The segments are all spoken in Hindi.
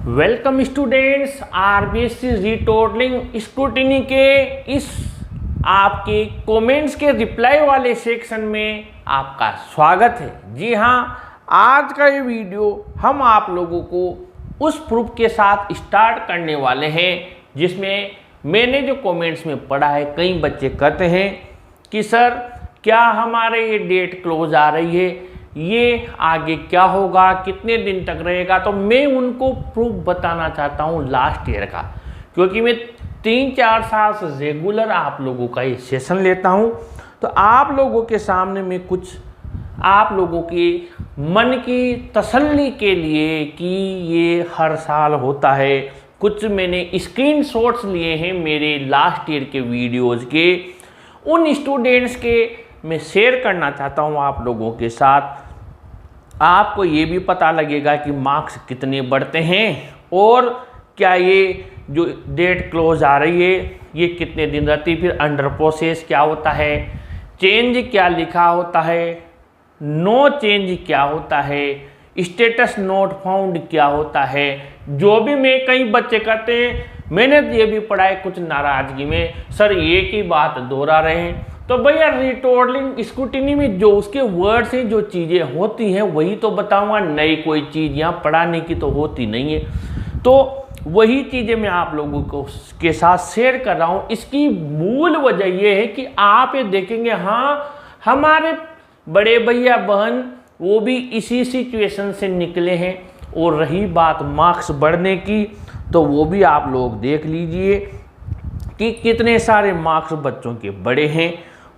Welcome students, RBSC retotalling scrutiny के इस आपके कमेंट्स के रिप्लाई वाले सेक्शन में आपका स्वागत है। जी हाँ, आज का ये वीडियो हम आप लोगों को उस प्रूफ के साथ स्टार्ट करने वाले हैं जिसमें मैंने जो कमेंट्स में पढ़ा है, कई बच्चे कहते हैं कि सर क्या हमारे ये डेट क्लोज आ रही है, ये आगे क्या होगा, कितने दिन तक रहेगा। तो मैं उनको प्रूफ बताना चाहता हूँ लास्ट ईयर का, क्योंकि मैं 3-4 साल से रेगुलर आप लोगों का ये सेशन लेता हूँ। तो आप लोगों के सामने मैं कुछ आप लोगों के मन की तसल्ली के लिए कि ये हर साल होता है, कुछ मैंने स्क्रीनशॉट्स लिए हैं मेरे लास्ट ईयर के वीडियोज़ के, उन स्टूडेंट्स के मैं शेयर करना चाहता हूँ आप लोगों के साथ। आपको ये भी पता लगेगा कि मार्क्स कितने बढ़ते हैं और क्या ये जो डेट क्लोज आ रही है ये कितने दिन रहती, फिर अंडर प्रोसेस क्या होता है, चेंज क्या लिखा होता है, नो चेंज क्या होता है, स्टेटस नोट फाउंड क्या होता है। जो भी मैं कई बच्चे कहते हैं, मैंने ये भी पढ़ा है कुछ नाराज़गी में, सर एक ही बात दोहरा रहे हैं। तो भैया रीटोटलिंग स्क्रूटिनी में जो उसके वर्ड से जो चीज़ें होती हैं वही तो बताऊंगा, नई कोई चीज़ यहाँ पढ़ाने की तो होती नहीं है। तो वही चीज़ें मैं आप लोगों को के साथ शेयर कर रहा हूँ। इसकी मूल वजह ये है कि आप ये देखेंगे, हाँ हमारे बड़े भैया बहन वो भी इसी सिचुएशन से निकले हैं। और रही बात मार्क्स बढ़ने की, तो वो भी आप लोग देख लीजिए कि कितने सारे मार्क्स बच्चों के बड़े हैं।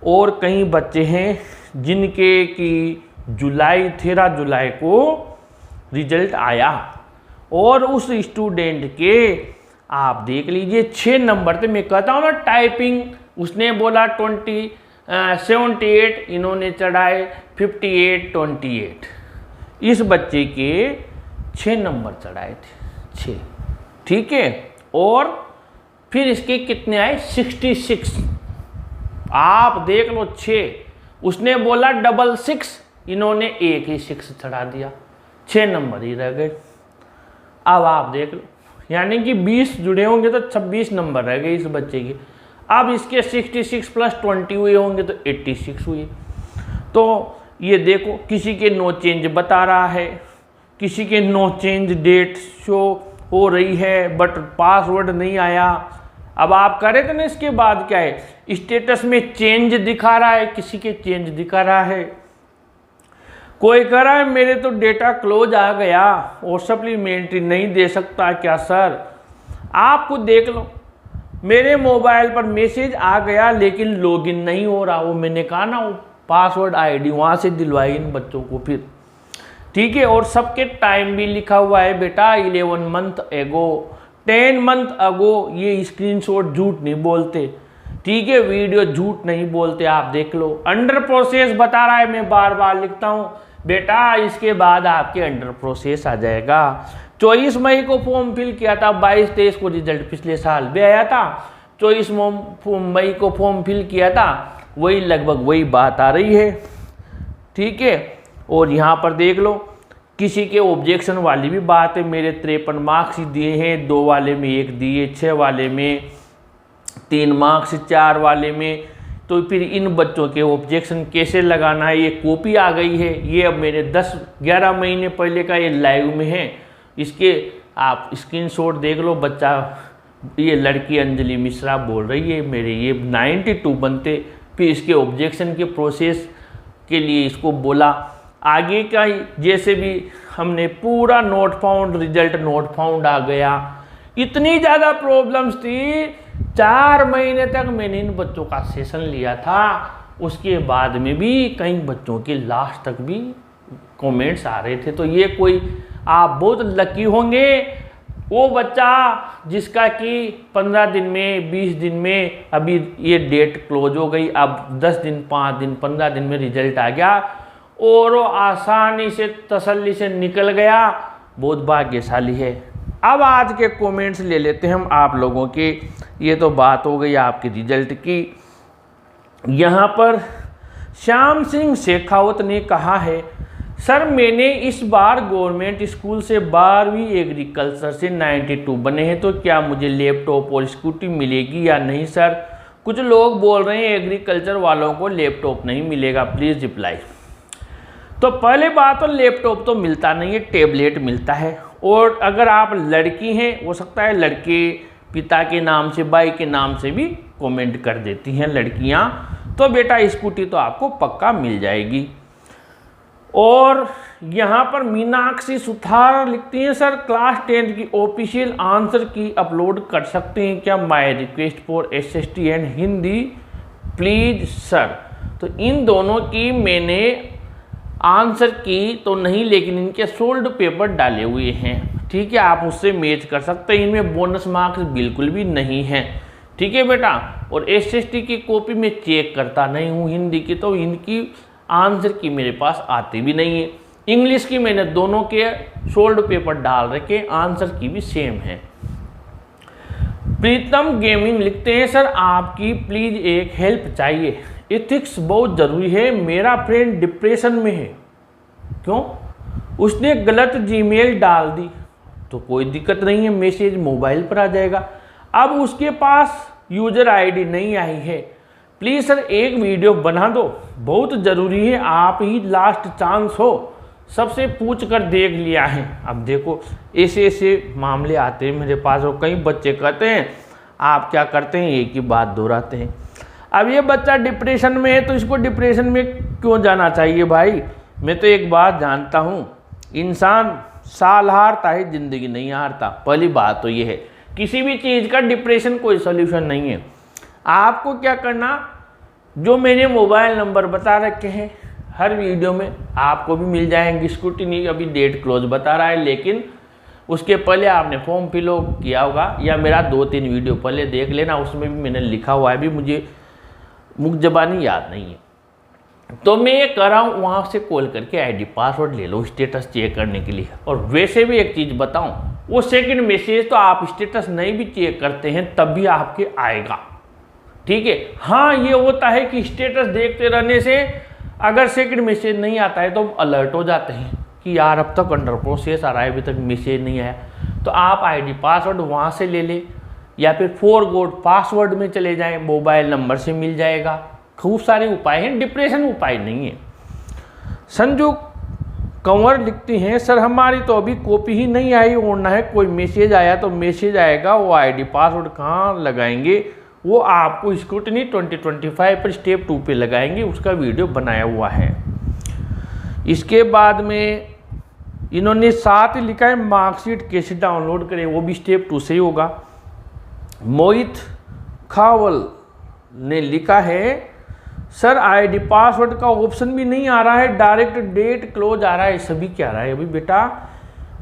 और कई बच्चे हैं जिनके कि 13 जुलाई को रिजल्ट आया, और उस स्टूडेंट के आप देख लीजिए 6 नंबर थे। मैं कहता हूँ ना टाइपिंग, उसने बोला 78, इन्होंने चढ़ाए 58-28। इस बच्चे के 6 नंबर चढ़ाए थे, 6, ठीक है। और फिर इसके कितने आए, 66। आप देख लो 6, उसने बोला 66, इन्होंने एक ही 6 चढ़ा दिया, 6 नंबर ही रह गए। अब आप देख लो, यानी कि 20 जुड़े होंगे तो 26 नंबर रह गए इस बच्चे के। अब इसके 66 + 20 हुए होंगे तो 86 हुए। तो ये देखो, किसी के नो चेंज बता रहा है, किसी के नो चेंज डेट शो हो रही है बट पासवर्ड नहीं आया। अब आप करें तो ना, इसके बाद क्या है, स्टेटस में चेंज दिखा रहा है, किसी के चेंज दिखा रहा है, कोई कह रहा है मेरे तो डेटा क्लोज आ गया और सप्लीमेंट्री नहीं दे सकता क्या सर। आप खुद देख लो, मेरे मोबाइल पर मैसेज आ गया लेकिन लॉगिन नहीं हो रहा। वो मैंने कहा ना, वो पासवर्ड आईडी वहाँ से दिलवाई इन बच्चों को फिर, ठीक है। और सबके टाइम भी लिखा हुआ है बेटा, 11 मंथ एगो, 10 मंथ अगो। ये स्क्रीनशॉट झूठ नहीं बोलते, ठीक है, वीडियो झूठ नहीं बोलते। आप देख लो, अंडर प्रोसेस बता रहा है, मैं बार बार लिखता हूँ बेटा, इसके बाद आपके अंडर प्रोसेस आ जाएगा। 24 मई को फॉर्म फिल किया था, 22-23 को रिजल्ट पिछले साल भी आया था। 24 मई को फॉर्म फिल किया था, वही लगभग वही बात आ रही है, ठीक है। और यहाँ पर देख लो, किसी के ऑब्जेक्शन वाली भी बात है। मेरे 53 मार्क्स दिए हैं, 2 वाले में 1 दिए, 6 वाले में 3 मार्क्स, 4 वाले में। तो फिर इन बच्चों के ऑब्जेक्शन कैसे लगाना है, ये कॉपी आ गई है, ये अब मेरे 10-11 महीने पहले का ये लाइव में है। इसके आप स्क्रीनशॉट देख लो। बच्चा, ये लड़की अंजलि मिश्रा बोल रही है मेरे ये 92 बनते। फिर इसके ऑब्जेक्शन के प्रोसेस के लिए इसको बोला, आगे का जैसे भी हमने पूरा not found, result not found आ गया। इतनी ज़्यादा प्रॉब्लम्स थी, 4 महीने तक मैंने इन बच्चों का सेशन लिया था। उसके बाद में भी कई बच्चों के लास्ट तक भी कमेंट्स आ रहे थे। तो ये कोई, आप बहुत लकी होंगे, वो बच्चा जिसका कि 15 दिन में, 20 दिन में अभी ये डेट क्लोज हो गई, अब 10 दिन, 5 दिन, 15 दिन में रिजल्ट आ गया और वो आसानी से तसल्ली से निकल गया। बहुत भाग्यशाली है। अब आज के कमेंट्स ले लेते हैं हम आप लोगों के। ये तो बात हो गई आपके रिजल्ट की। यहाँ पर श्याम सिंह शेखावत ने कहा है सर मैंने इस बार गवर्नमेंट स्कूल से 12वीं एग्रीकल्चर से 92 बने हैं, तो क्या मुझे लैपटॉप और स्कूटी मिलेगी या नहीं सर? कुछ लोग बोल रहे हैं एग्रीकल्चर वालों को लैपटॉप नहीं मिलेगा, प्लीज़ रिप्लाई। तो पहले बात तो लैपटॉप तो मिलता नहीं है, टैबलेट मिलता है। और अगर आप लड़की हैं, हो सकता है लड़के पिता के नाम से, भाई के नाम से भी कमेंट कर देती हैं लड़कियां, तो बेटा स्कूटी तो आपको पक्का मिल जाएगी। और यहाँ पर मीनाक्षी सुथार लिखती हैं, सर क्लास 10 की ऑफिशियल आंसर की अपलोड कर सकते हैं क्या? My request for SST and Hindi please sir. तो इन दोनों की मैंने आंसर की तो नहीं, लेकिन इनके सोल्ड पेपर डाले हुए हैं, ठीक है, आप उससे मैच कर सकते हैं। इनमें बोनस मार्क्स बिल्कुल भी नहीं हैं, ठीक है बेटा। और SST की कॉपी में चेक करता नहीं हूँ, हिंदी की तो इनकी आंसर की मेरे पास आती भी नहीं है। इंग्लिश की मैंने दोनों के सोल्ड पेपर डाल रखे, आंसर की भी सेम है। प्रीतम गेमिंग लिखते हैं, सर आपकी प्लीज एक हेल्प चाहिए, एथिक्स बहुत ज़रूरी है, मेरा फ्रेंड डिप्रेशन में है। क्यों? उसने गलत जीमेल डाल दी। तो कोई दिक्कत नहीं है, मैसेज मोबाइल पर आ जाएगा। अब उसके पास यूज़र ID नहीं आई है, प्लीज़ सर एक वीडियो बना दो, बहुत ज़रूरी है, आप ही लास्ट चांस हो, सबसे पूछ कर देख लिया है। अब देखो ऐसे ऐसे मामले आते हैं मेरे पास, और कई बच्चे कहते हैं आप क्या करते हैं, एक ही बात दोहराते हैं। अब ये बच्चा डिप्रेशन में है तो इसको डिप्रेशन में क्यों जाना चाहिए भाई? मैं तो एक बात जानता हूँ, इंसान साल हारता है, ज़िंदगी नहीं हारता। पहली बात तो ये है, किसी भी चीज़ का डिप्रेशन कोई सोल्यूशन नहीं है। आपको क्या करना, जो मैंने मोबाइल नंबर बता रखे हैं हर वीडियो में आपको भी मिल जाएंगे। स्कूटी नहीं, अभी डेट क्लोज बता रहा है, लेकिन उसके पहले आपने फॉर्म फिल किया होगा, या मेरा 2-3 वीडियो पहले देख लेना, उसमें भी मैंने लिखा हुआ है, भी मुझे मुख जबानी याद नहीं है। तो मैं ये कर रहा हूँ, वहाँ से कॉल करके ID पासवर्ड ले लो स्टेटस चेक करने के लिए। और वैसे भी एक चीज़ बताऊँ, वो सेकंड मैसेज तो आप स्टेटस नहीं भी चेक करते हैं तब भी आपके आएगा, ठीक है। हाँ ये होता है कि स्टेटस देखते रहने से अगर सेकंड मैसेज नहीं आता है तो अलर्ट हो जाते हैं कि यार अब तक अंडर प्रोसेस आ रहा है, अभी तक मैसेज नहीं आया। तो आप ID पासवर्ड वहाँ से ले लें, या फिर फॉरगॉट पासवर्ड में चले जाएं, मोबाइल नंबर से मिल जाएगा। खूब सारे उपाय हैं, डिप्रेशन उपाय नहीं है। संजू कंवर लिखती हैं, सर हमारी तो अभी कॉपी ही नहीं आई, ओढ़ना है, कोई मैसेज आया तो मैसेज आएगा, वो ID पासवर्ड कहाँ लगाएंगे? वो आपको स्क्रूटनी 2025 पर स्टेप 2 पे लगाएंगे, उसका वीडियो बनाया हुआ है। इसके बाद में इन्होंने साथ ही लिखा है मार्कशीट कैसे डाउनलोड करें, वो भी स्टेप 2 से ही होगा। मोहित खावल ने लिखा है, सर ID पासवर्ड का ऑप्शन भी नहीं आ रहा है, डायरेक्ट डेट क्लोज आ रहा है, सभी क्या आ रहा है अभी बेटा।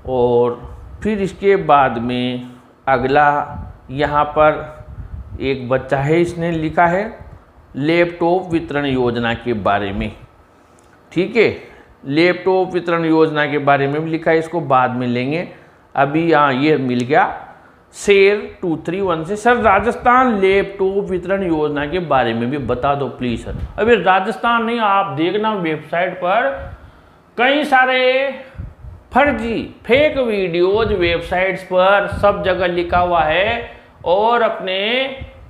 और फिर इसके बाद में अगला यहाँ पर एक बच्चा है, इसने लिखा है लैपटॉप वितरण योजना के बारे में, ठीक है, लैपटॉप वितरण योजना के बारे में भी लिखा है, इसको बाद में लेंगे। अभी यहाँ ये मिल गया शेर 231 से, सर राजस्थान लैपटॉप वितरण योजना के बारे में भी बता दो प्लीज सर। अभी राजस्थान नहीं, आप देखना वेबसाइट पर कई सारे फर्जी फेक वीडियोज वेबसाइट्स पर सब जगह लिखा हुआ है, और अपने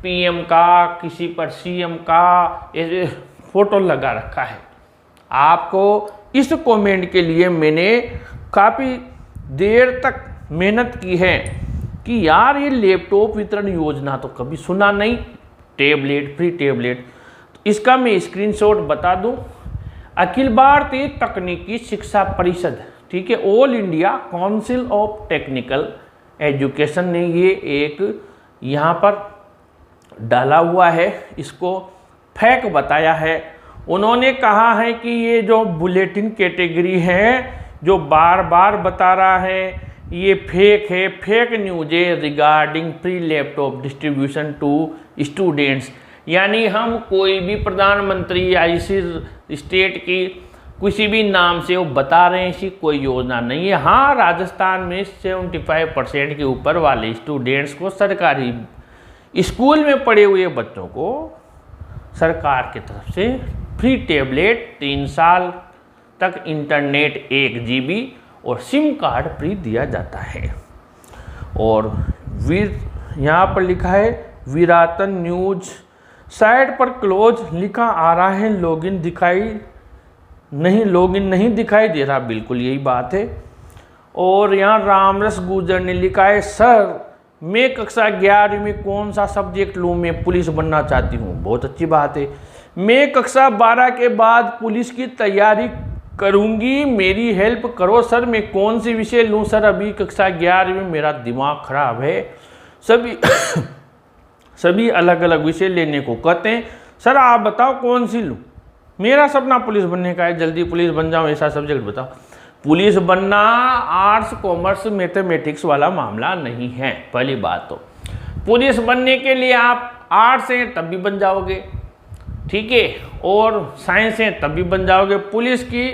PM का, किसी पर CM का ऐसे फोटो लगा रखा है। आपको इस कमेंट के लिए मैंने काफ़ी देर तक मेहनत की है कि यार ये लैपटॉप वितरण योजना तो कभी सुना नहीं, टैबलेट फ्री टैबलेट। तो इसका मैं स्क्रीनशॉट बता दूं, अखिल भारतीय तकनीकी शिक्षा परिषद, ठीक है, all India council of technical education ने ये एक यहाँ पर डाला हुआ है, इसको फेक बताया है। उन्होंने कहा है कि ये जो बुलेटिन कैटेगरी है जो बार बार बता रहा है ये फेक है, फेक न्यूज है regarding free laptop distribution to students. यानी हम कोई भी प्रधानमंत्री या इसी स्टेट की किसी भी नाम से वो बता रहे हैं, ऐसी कोई योजना नहीं है। हाँ, राजस्थान में 75% के ऊपर वाले स्टूडेंट्स को, सरकारी स्कूल में पढ़े हुए बच्चों को सरकार की तरफ से फ्री टैबलेट 3 साल तक इंटरनेट 1 GB और सिम कार्ड फ्री दिया जाता है। और यहाँ पर लिखा है विराटन न्यूज साइट पर क्लोज लिखा आ रहा है, लॉगिन नहीं दिखाई दे रहा, बिल्कुल यही बात है। और यहाँ रामरस गुजर ने लिखा है सर मैं कक्षा 11वीं में कौन सा सब्जेक्ट लूँ, मैं पुलिस बनना चाहती हूँ। बहुत अच्छी बात है, मैं कक्षा 12 के बाद पुलिस की तैयारी करूँगी, मेरी हेल्प करो सर, मैं कौन सी विषय लूँ सर, अभी कक्षा 11वीं में मेरा दिमाग खराब है, सभी अलग अलग विषय लेने को कहते हैं, सर आप बताओ कौन सी लूँ, मेरा सपना पुलिस बनने का है, जल्दी पुलिस बन जाओ, ऐसा सब्जेक्ट बताओ। पुलिस बनना आर्ट्स कॉमर्स मैथमेटिक्स वाला मामला नहीं है। पहली बात तो पुलिस बनने के लिए आप आर्ट्स हैं तब भी बन जाओगे, ठीक है, और साइंस हैं तब भी बन जाओगे। पुलिस की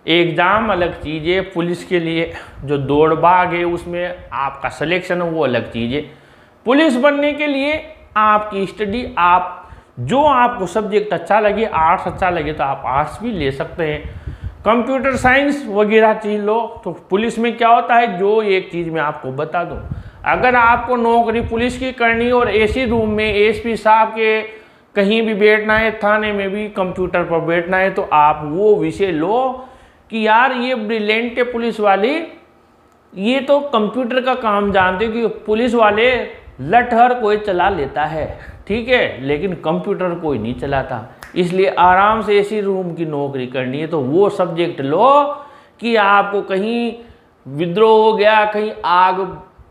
एग्ज़ाम अलग चीज़ है, पुलिस के लिए जो दौड़ भाग है उसमें आपका सिलेक्शन है वो अलग चीज़ है। पुलिस बनने के लिए आपकी स्टडी, आप जो आपको सब्जेक्ट अच्छा लगे, आर्ट्स अच्छा लगे तो आप आर्ट्स भी ले सकते हैं, कंप्यूटर साइंस वगैरह चीज़ लो। तो पुलिस में क्या होता है, जो एक चीज़ मैं आपको बता दूं, अगर आपको नौकरी पुलिस की करनी और एसी रूम में एसपी साहब के कहीं भी बैठना है, थाने में भी कंप्यूटर पर बैठना है, तो आप वो विषय लो कि यार ये ब्रिलियंट है पुलिस वाली, ये तो कंप्यूटर का काम जानते, कि पुलिस वाले लठहर कोई चला लेता है, ठीक है, लेकिन कंप्यूटर कोई नहीं चलाता, इसलिए आराम से एसी रूम की नौकरी करनी है तो वो सब्जेक्ट लो कि आपको कहीं विद्रोह हो गया, कहीं आग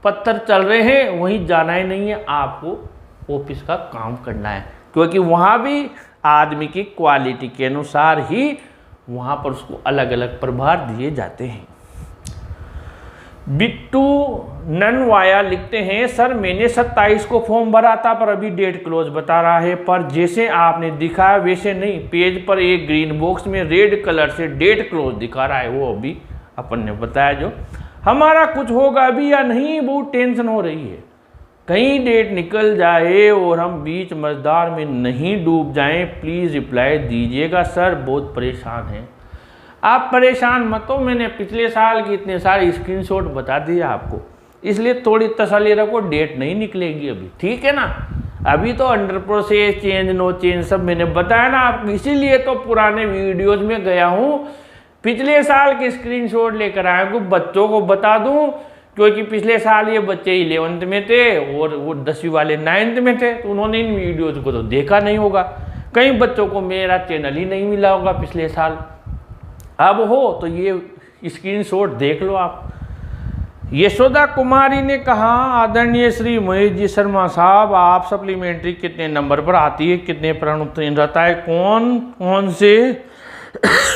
पत्थर चल रहे हैं, वहीं जाना ही नहीं है, आपको ऑफिस का काम करना है, क्योंकि वहाँ भी आदमी की क्वालिटी के अनुसार ही वहाँ पर उसको अलग अलग प्रभार दिए जाते हैं। बिट्टू ननवाया लिखते हैं सर मैंने 27 को फॉर्म भरा था पर अभी डेट क्लोज बता रहा है, पर जैसे आपने दिखाया वैसे नहीं, पेज पर एक ग्रीन बॉक्स में रेड कलर से डेट क्लोज दिखा रहा है, वो अभी अपन ने बताया जो हमारा कुछ होगा अभी या नहीं, बहुत टेंशन हो रही है, कहीं डेट निकल जाए और हम बीच मझधार में नहीं डूब जाएं, प्लीज़ रिप्लाई दीजिएगा सर, बहुत परेशान हैं। आप परेशान मत हो, मैंने पिछले साल की इतने सारे स्क्रीनशॉट बता दिए आपको, इसलिए थोड़ी तसल्ली रखो, डेट नहीं निकलेगी अभी, ठीक है ना, अभी तो under process, change no change सब मैंने बताया ना आपको, इसीलिए तो पुराने वीडियोज में गया हूँ, पिछले साल के स्क्रीनशॉट लेकर आया हूँ, बच्चों को बता दूँ, क्योंकि पिछले साल ये बच्चे 11th में थे और वो 10वीं वाले 9th में थे, तो उन्होंने इन वीडियोज़ को तो देखा नहीं होगा, कई बच्चों को मेरा चैनल ही नहीं मिला होगा पिछले साल, अब हो तो ये स्क्रीनशॉट देख लो आप। यशोदा कुमारी ने कहा आदरणीय श्री महेश जी शर्मा साहब, आप सप्लीमेंट्री कितने नंबर पर आती है, कितने पर अनुत्तीर्ण रहता है, कौन कौन से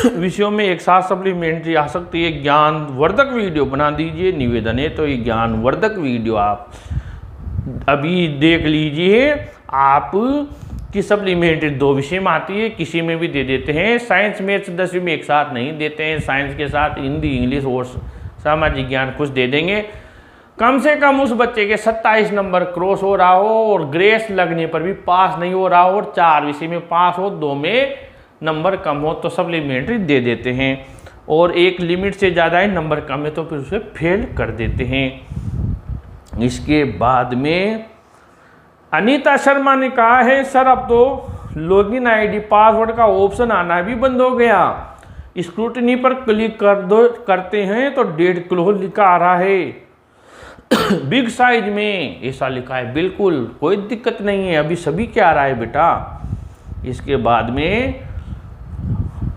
विषयों में एक साथ सप्लीमेंट्री आ सकती है, ज्ञानवर्धक वीडियो बना दीजिए, निवेदन है तो ये ज्ञानवर्धक वीडियो आप अभी देख लीजिए। आप की सप्लीमेंट्री 2 विषय में आती है, किसी में भी दे देते हैं, साइंस मैथ्स 10वीं में एक साथ नहीं देते हैं, साइंस के साथ हिंदी इंग्लिश और सामाजिक ज्ञान कुछ दे देंगे। कम से कम उस बच्चे के 27 नंबर क्रॉस हो रहा हो और ग्रेस लगने पर भी पास नहीं हो रहा हो और 4 विषय में पास हो, 2 में नंबर कम हो तो सप्लीमेंट्री दे देते हैं, और एक लिमिट से ज़्यादा ही नंबर कम है तो फिर उसे फेल कर देते हैं। इसके बाद में अनीता शर्मा ने कहा है सर अब तो लॉगिन आईडी पासवर्ड का ऑप्शन आना भी बंद हो गया, स्क्रूटनी पर क्लिक करते हैं तो डेट क्लोज लिखा आ रहा है, बिग साइज में ऐसा लिखा है, बिल्कुल कोई दिक्कत नहीं है, अभी सभी क्या आ रहा है बेटा। इसके बाद में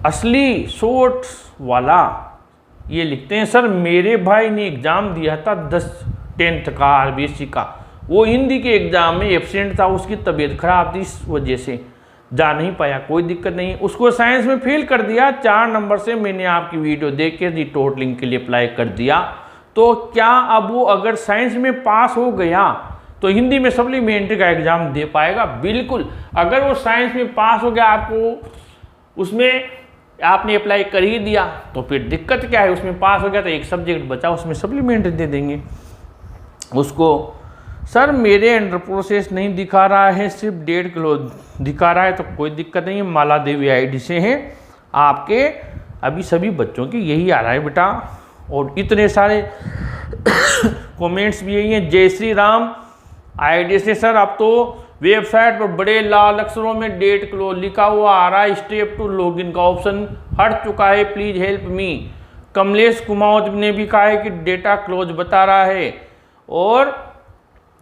असली शॉर्ट्स वाला ये लिखते हैं सर मेरे भाई ने एग्ज़ाम दिया था 10th का RBSc का, वो हिंदी के एग्ज़ाम में एब्सेंट था, उसकी तबीयत खराब थी इस वजह से जा नहीं पाया, कोई दिक्कत नहीं, उसको साइंस में फेल कर दिया 4 नंबर से, मैंने आपकी वीडियो देख के टोटलिंग के लिए अप्लाई कर दिया, तो क्या अब वो अगर साइंस में पास हो गया तो हिंदी में सप्लीमेंट्री का एग्ज़ाम दे पाएगा? बिल्कुल, अगर वो साइंस में पास हो गया, आपको उसमें आपने अप्लाई कर ही दिया तो फिर दिक्कत क्या है, उसमें पास हो गया तो एक सब्जेक्ट बचा उसमें सप्लीमेंट्री दे देंगे उसको। सर मेरे अंडर प्रोसेस नहीं दिखा रहा है, सिर्फ डेट क्लोज दिखा रहा है, तो कोई दिक्कत नहीं है, माला देवी आईडी से हैं आपके अभी सभी बच्चों की यही आ रहा है बेटा, और इतने सारे कमेंट्स भी यही हैं। जय श्री राम आईडी से सर अब तो वेबसाइट पर बड़े लाल अक्षरों में डेट क्लोज लिखा हुआ आ रहा है, स्टेप टू लॉगिन का ऑप्शन हट चुका है, please help me. Kamlesh Kumawat ने भी कहा है कि डेटा क्लोज बता रहा है, और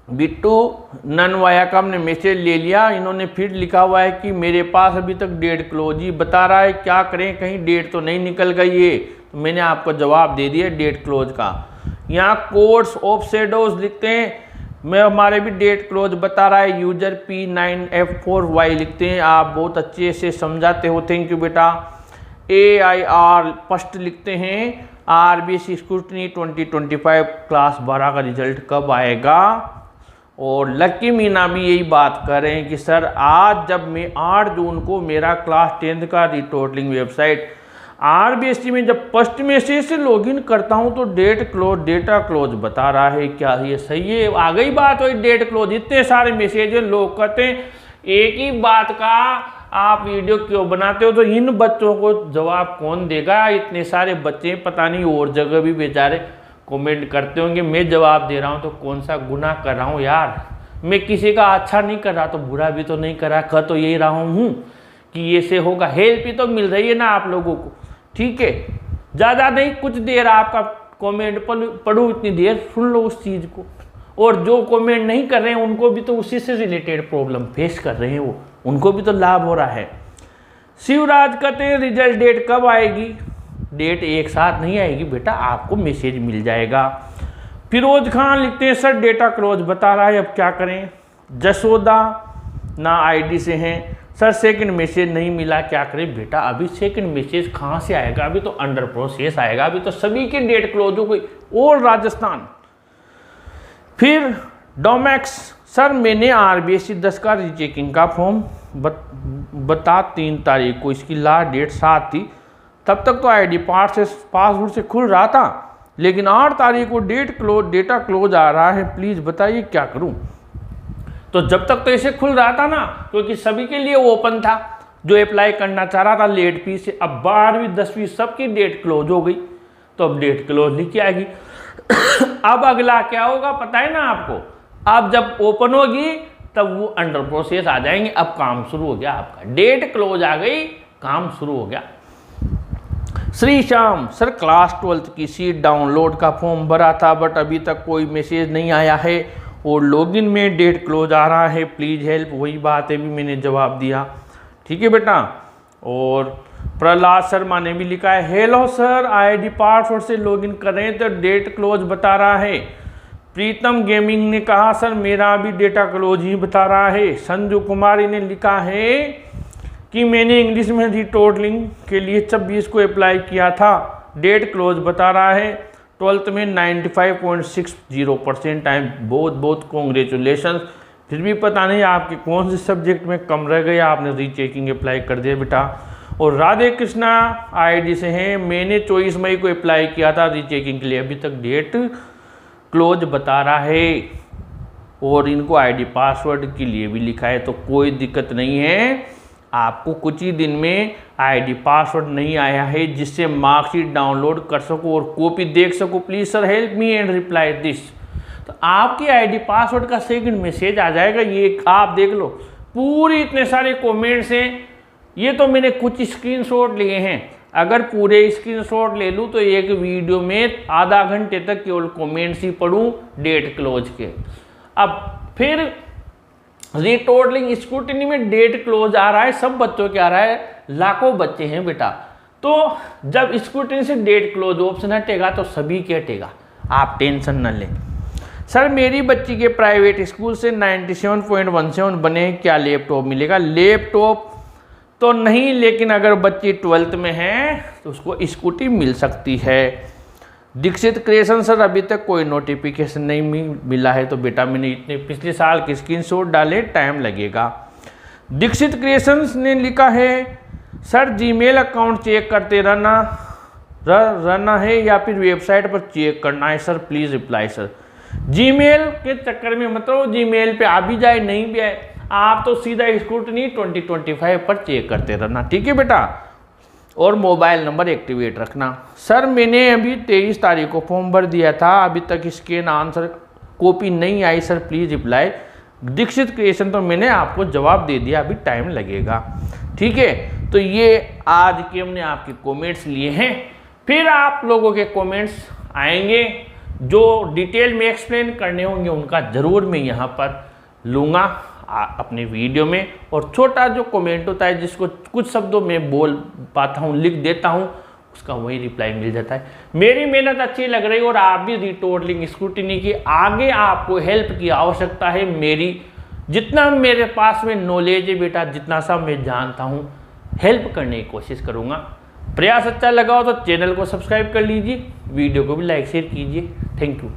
बिट्टू ननवायाकम ने मैसेज ले लिया, इन्होंने फिर लिखा हुआ है कि मेरे पास अभी तक डेट क्लोज ही बता रहा है, क्या करें, कहीं डेट तो नहीं निकल गई है। तो मैंने आपको जवाब दे दिया डेट क्लोज का। यहाँ कोड्स ऑफ शेडोज लिखते हैं, मैं हमारे भी डेट क्लोज बता रहा है, यूजर P9F4Y लिखते हैं, आप बहुत अच्छे से समझाते हो, थैंक यू बेटा। AIR फर्स्ट लिखते हैं, RBC स्क्रूटनी 2025 क्लास 12 का रिजल्ट कब आएगा। और लकी मीना भी यही बात कर रहे हैं कि सर आज जब मैं 8 जून को मेरा क्लास 10th का रिटोटलिंग वेबसाइट RBST में जब फर्स्ट मैसेज से लॉगिन करता हूं तो डेटा क्लोज बता रहा है, क्या ये सही है? आ गई बात वही डेट क्लोज, इतने सारे मैसेज लोग कहते हैं एक ही बात का आप वीडियो क्यों बनाते हो, तो इन बच्चों को जवाब कौन देगा? इतने सारे बच्चे पता नहीं और जगह भी बेचारे कमेंट करते होंगे, मैं जवाब दे रहा हूँ तो कौन सा गुनाह कर रहा हूँ यार? मैं किसी का अच्छा नहीं कर रहा तो बुरा भी तो नहीं कर रहा, कह तो यही रहा हूँ कि ये से होगा, हेल्प ही तो मिल रही है ना आप लोगों को, ठीक है। ज़्यादा नहीं, कुछ देर आपका कमेंट पढ़ो, इतनी देर सुन लो उस चीज़ को, और जो कमेंट नहीं कर रहे हैं उनको भी तो उसी से रिलेटेड प्रॉब्लम फेस कर रहे हैं, वो उनको भी तो लाभ हो रहा है। शिवराज कहते हैं रिजल्ट डेट कब आएगी? डेट एक साथ नहीं आएगी बेटा, आपको मैसेज मिल जाएगा। फिरोज खान लिखते हैं सर डेटा क्लोज बता रहा है, अब क्या करें? जसोदा ना आईडी से हैं, सर सेकंड मैसेज नहीं मिला, क्या करें? बेटा अभी सेकंड मैसेज कहाँ से आएगा, अभी तो अंडर प्रोसेस आएगा, अभी तो सभी की डेट क्लोज हो गई, और राजस्थान। फिर डोमैक्स सर मैंने RBST 10 का रीचेकिंग का फॉर्म बता 3 तारीख को, इसकी लास्ट डेट 7 थी, तब तक तो ID पासवर्ड से खुल रहा था, लेकिन 8 तारीख को डेटा क्लोज आ रहा है, प्लीज़ बताइए क्या करूं? तो जब तक तो इसे खुल रहा था ना, क्योंकि सभी के लिए ओपन था, जो अप्लाई करना चाह रहा था लेट फीस से, अब 12वीं 10वीं सबकी डेट क्लोज हो गई, तो अब डेट क्लोज लिख के आएगी। अब अगला क्या होगा पता है ना आपको? अब जब ओपन होगी तब वो अंडर प्रोसेस आ जाएंगे, अब काम शुरू हो गया आपका, डेट क्लोज आ गई, काम शुरू हो गया। Shri Shyam sir class 12th की सीट डाउनलोड का फॉर्म भरा था, बट अभी तक कोई मैसेज नहीं आया है, और लॉगिन में डेट क्लोज आ रहा है, प्लीज़ हेल्प। वही बात है, भी मैंने जवाब दिया, ठीक है बेटा। और प्रहलाद शर्मा ने भी लिखा है हेलो सर ID पासवर्ड से लॉगिन कर रहे हैं तो डेट क्लोज बता रहा है। प्रीतम गेमिंग ने कहा सर मेरा भी डेटा क्लोज ही बता रहा है। संजू कुमारी ने लिखा है कि मैंने इंग्लिश में रिटोटलिंग के लिए 26 को अप्लाई किया था, डेट क्लोज बता रहा है। 12th में 95.60% टाइम, बहुत बहुत कॉन्ग्रेचुलेशन। फिर भी पता नहीं आपके कौन से सब्जेक्ट में कम रह गए, आपने रीचेकिंग अप्लाई कर दिया बेटा। और राधे कृष्णा ID से हैं, मैंने 24 मई को अप्लाई किया था रीचेकिंग के लिए, अभी तक डेट क्लोज बता रहा है, और इनको ID पासवर्ड के लिए भी लिखा है, तो कोई दिक्कत नहीं है, आपको कुछ ही दिन में ID पासवर्ड नहीं आया है जिससे मार्कशीट डाउनलोड कर सको और कॉपी देख सको। Please sir help me and reply this. तो आपकी ID पासवर्ड का सेकंड मैसेज आ जाएगा, ये आप देख लो। पूरी इतने सारे कमेंट्स हैं, ये तो मैंने कुछ स्क्रीनशॉट लिए हैं, अगर पूरे स्क्रीनशॉट ले लूँ तो एक वीडियो में आधा घंटे तक केवल कमेंट्स ही पढ़ूँ डेट क्लोज के। अब फिर रिटोटलिंग स्क्रूटिनी में डेट क्लोज आ रहा है, सब बच्चों के आ रहा है, लाखों बच्चे हैं बेटा। तो जब स्क्रूटिनी से डेट क्लोज ऑप्शन हटेगा तो सभी के हटेगा, आप टेंशन न लें। सर मेरी बच्ची के प्राइवेट स्कूल से 97.17 बने, क्या लैपटॉप मिलेगा? लैपटॉप तो नहीं, लेकिन अगर बच्ची 12th में है तो उसको स्कूटी मिल सकती है। दीक्षित क्रिएशन सर अभी तक कोई नोटिफिकेशन नहीं मिला है, तो बेटा मैंने इतने पिछले साल के स्क्रीनशॉट डाले, टाइम लगेगा। दीक्षित क्रिएशंस ने लिखा है सर जीमेल अकाउंट चेक करते रहना है या फिर वेबसाइट पर चेक करना है sir, please reply sir. Gmail के चक्कर में मतलब जीमेल पे आ भी जाए नहीं भी आए, आप तो सीधा स्क्रूटनी 2025 पर चेक करते रहना, ठीक है बेटा। और मोबाइल नंबर एक्टिवेट रखना। सर मैंने अभी 23 तारीख को फॉर्म भर दिया था, अभी तक स्कैन आंसर कॉपी नहीं आई sir, please reply. Dikshit creation तो मैंने आपको जवाब दे दिया, अभी टाइम लगेगा। ठीक है, तो ये आज के हमने आपके कमेंट्स लिए हैं। फिर आप लोगों के कमेंट्स आएंगे जो डिटेल में एक्सप्लेन करने होंगे, उनका ज़रूर मैं यहाँ पर लूँगा अपने वीडियो में। और छोटा जो कमेंट होता है जिसको कुछ शब्दों में बोल पाता हूँ, लिख देता हूँ, उसका वही रिप्लाई मिल जाता है। मेरी मेहनत अच्छी लग रही है और आप भी रिटोटलिंग स्क्रूटिनी की आगे आपको हेल्प की आवश्यकता है। मेरी जितना मेरे पास में नॉलेज है बेटा, जितना सा मैं जानता हूँ, हेल्प करने की कोशिश करूँगा। प्रयास अच्छा लगा हो तो चैनल को सब्सक्राइब कर लीजिए, वीडियो को भी लाइक शेयर कीजिए। Thank you.